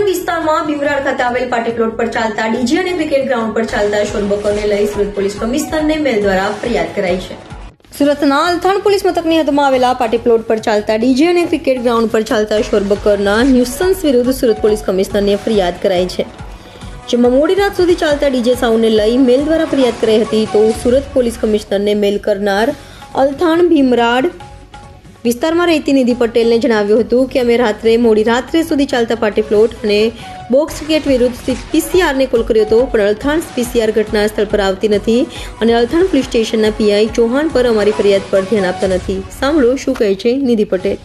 વિસ્તારમાં ભીમરાડ ખાતે આવેલ પાર્ટી પ્લોટ પર ચાલતા ડીજે અને ક્રિકેટ ગ્રાઉન્ડ પર ચાલતા શોરબકોરને લઈ સુરત પોલીસ કમિશનરને મેલ દ્વારા ફરિયાદ કરાઈ છે। સુરતના અલથાણ પોલીસ મથકની હદમાં આવેલા પાર્ટી પ્લોટ પર ચાલતા ડીજે અને ક્રિકેટ ગ્રાઉન્ડ પર ચાલતા શોરબકોરના ન્યુસન્સ વિરુદ્ધ સુરત પોલીસ કમિશનરને ફરિયાદ કરાઈ છે, જેમાં મોડી રાત સુધી ચાલતા ડીજે સાઉન્ડને લઈ મેલ દ્વારા ફરિયાદ કરાઈ હતી। તો સુરત પોલીસ કમિશનરને મેલ કરનાર અલથાણ ભીમરાડ વિસ્તારમાં રહેતી નિધિ પટેલને જણાવ્યું હતું કે અમે મોડી રાત્રે સુધી ચાલતા પાર્ટી પ્લોટ અને બોક્સ ક્રિકેટ વિરુદ્ધ પીસીઆરને કોલ કર્યો હતો, પણ અલથાણ પીસીઆર ઘટના સ્થળ પર આવતી નથી અને અલથાણ પોલીસ સ્ટેશનના પીઆઈ ચૌહાણ પર અમારી ફરિયાદ પર ધ્યાન આપતા નથી। સાંભળો શું કહે છે નિધિ પટેલ।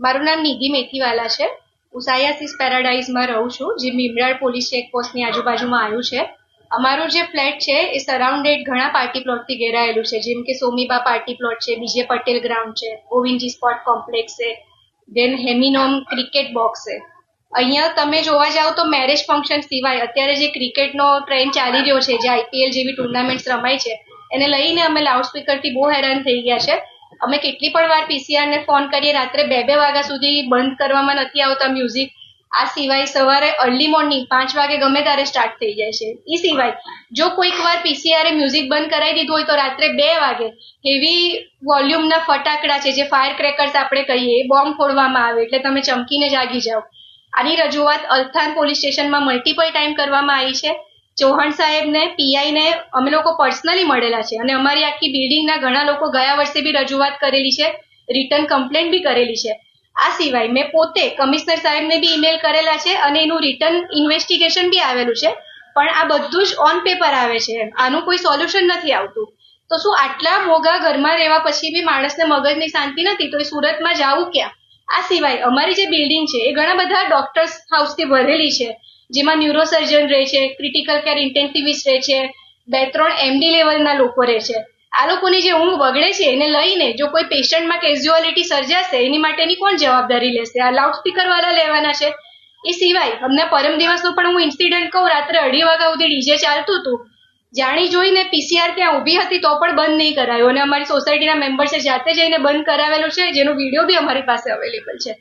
મારું નામ નિધિ મેથીવાલા છે। હું સાયાસીસ પેરાડાઇઝમાં રહું છું, જે ભીમરાડ પોલીસ ચેકપોસ્ટની આજુબાજુમાં આવ્યું છે। અમારું જે ફ્લેટ છે એ સરાઉન્ડેડ ઘણા પાર્ટી પ્લોટથી ઘેરાયેલું છે, જેમ કે સોમીબા પાર્ટી પ્લોટ છે, બીજે પટેલ ગ્રાઉન્ડ છે, ગોવિંદજી સ્પોર્ટ કોમ્પ્લેક્સ છે, દેન હેમિનોમ ક્રિકેટ બોક્સ છે। અહીંયા તમે જોવા જાઓ તો મેરેજ ફંક્શન સિવાય અત્યારે જે ક્રિકેટનો ટ્રેન્ડ ચાલી રહ્યો છે, જે આઈપીએલ જેવી ટુર્નામેન્ટ્સ રમાય છે, એને લઈને અમે લાઉડસ્પીકરથી બહુ હેરાન થઈ ગયા છે। અમે કેટલી પણ વાર પીસીઆરને ફોન કરીએ, રાત્રે 2-2 વાગ્યા સુધી બંધ કરવામાં નથી આવતા મ્યુઝિક। આ સિવાય સવારે અર્લી મોર્નિંગ 5 વાગે ગમે ત્યારે સ્ટાર્ટ થઈ જાય છે। એ સિવાય જો કોઈક વાર પીસીઆરે મ્યુઝિક બંધ કરાવી દીધું હોય તો રાત્રે 2 વાગે હેવી વોલ્યુમના ફટાકડા છે, જે ફાયર ક્રેકર્સ આપણે કહીએ, એ બોમ્બ ફોડવામાં આવે એટલે તમે ચમકીને જાગી જાઓ। આની રજૂઆત અલથાણ પોલીસ સ્ટેશનમાં મલ્ટિપલ ટાઈમ કરવામાં આવી છે। ચૌહાણ સાહેબને, પીઆઈને અમે લોકો પર્સનલી મળેલા છે અને અમારી આખી બિલ્ડિંગના ઘણા લોકો ગયા વર્ષે બી રજૂઆત કરેલી છે, રિટર્ન કમ્પ્લેન્ટ બી કરેલી છે। આ સિવાય મેં પોતે કમિશનર સાહેબને બી ઈમેલ કરેલા છે અને એનું રિટર્ન ઇન્વેસ્ટિગેશન બી આવેલું છે, પણ આ બધું જ ઓન પેપર આવે છે, આનું કોઈ સોલ્યુશન નથી આવતું। તો શું આટલા મોંઘા ઘરમાં રહેવા પછી બી માણસને મગજની શાંતિ નથી, તો એ સુરતમાં જવું ક્યાં? આ સિવાય અમારી જે બિલ્ડિંગ છે એ ઘણા બધા ડોક્ટર્સ હાઉસથી ભરેલી છે, જેમાં ન્યુરોસર્જન રહે છે, ક્રિટિકલ કેર ઇન્ટેન્સિવિસ્ટ રહે છે, 2-3 એમડી લેવલના લોકો રહે છે। આ લોકોની જે ઊંઘ બગડે છે એને લઈને જો કોઈ પેશન્ટમાં કેઝ્યુઆલિટી સર્જાશે એની માટેની કોણ જવાબદારી લેશે? આ લાઉડસ્પીકર વાળા લેવાના છે। એ સિવાય અમને પરમ દિવસનો પણ હું ઇન્સિડન્ટ કહું, રાત્રે 2:30 વાગ્યા સુધી ડીજે ચાલતું હતું, જાણી જોઈને પીસીઆર ત્યાં ઊભી હતી તો પણ બંધ નહીં કરાયું અને અમારી સોસાયટીના મેમ્બર્સે જાતે જઈને બંધ કરાવેલું છે, જેનો વિડીયો બી અમારી પાસે અવેલેબલ છે।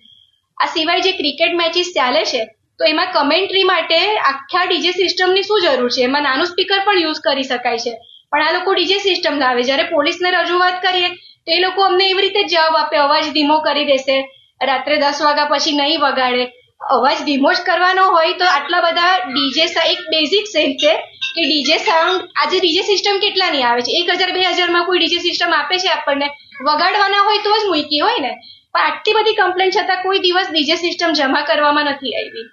આ સિવાય જે ક્રિકેટ મેચીસ ચાલે છે તો એમાં કમેન્ટ્રી માટે આખા ડીજે સિસ્ટમની શું જરૂર છે? એમાં નાનું સ્પીકર પણ યુઝ કરી શકાય છે, પણ આ લોકો ડીજે સિસ્ટમ લાવે। જ્યારે પોલીસને રજૂઆત કરીએ તો એ લોકો અમને એવી રીતે જ જવાબ આપે, અવાજ ધીમો કરી દેશે, રાત્રે 10 વાગ્યા પછી નહીં વગાડે। અવાજ ધીમો જ કરવાનો હોય તો આટલા બધા ડીજે, એક બેઝિક સેન્સ છે કે ડીજે સાઉન્ડ, આજે ડીજે સિસ્ટમ કેટલાની આવે છે? 1000-2000 માં કોઈ ડીજે સિસ્ટમ આપે છે આપણને? વગાડવાના હોય તો જ મૂકી હોય ને, પણ આટલી બધી કમ્પ્લેન્ટ છતાં કોઈ દિવસ ડીજે સિસ્ટમ જમા કરવામાં નથી આવી।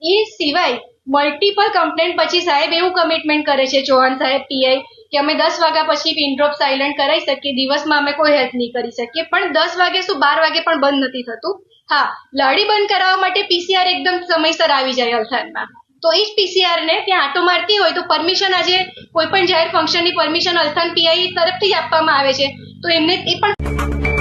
એ સિવાય મલ્ટિપલ કમ્પ્લેન્ટ પછી સાહેબ એવું કમિટમેન્ટ કરે છે, ચૌહાણ સાહેબ, પીઆઈ, કે અમે 10 વાગ્યા પછી પિન ડ્રોપ સાયલન્ટ કરાવી શકીએ, દિવસમાં અમે કોઈ હેલ્પ નહીં કરી શકીએ, પણ 10 વાગે શું 12 વાગે પણ બંધ નથી થતું। હા, લાડી બંધ કરાવવા માટે પીસીઆર એકદમ સમયસર આવી જાય અલથાણમાં, તો એ જ પીસીઆર ને ત્યાં આટો મારતી હોય તો પરમિશન, આજે કોઈ પણ જાહેર ફંક્શનની પરમિશન અલથાણ પીઆઈ તરફથી જ આપવામાં આવે છે, તો એમને એ પણ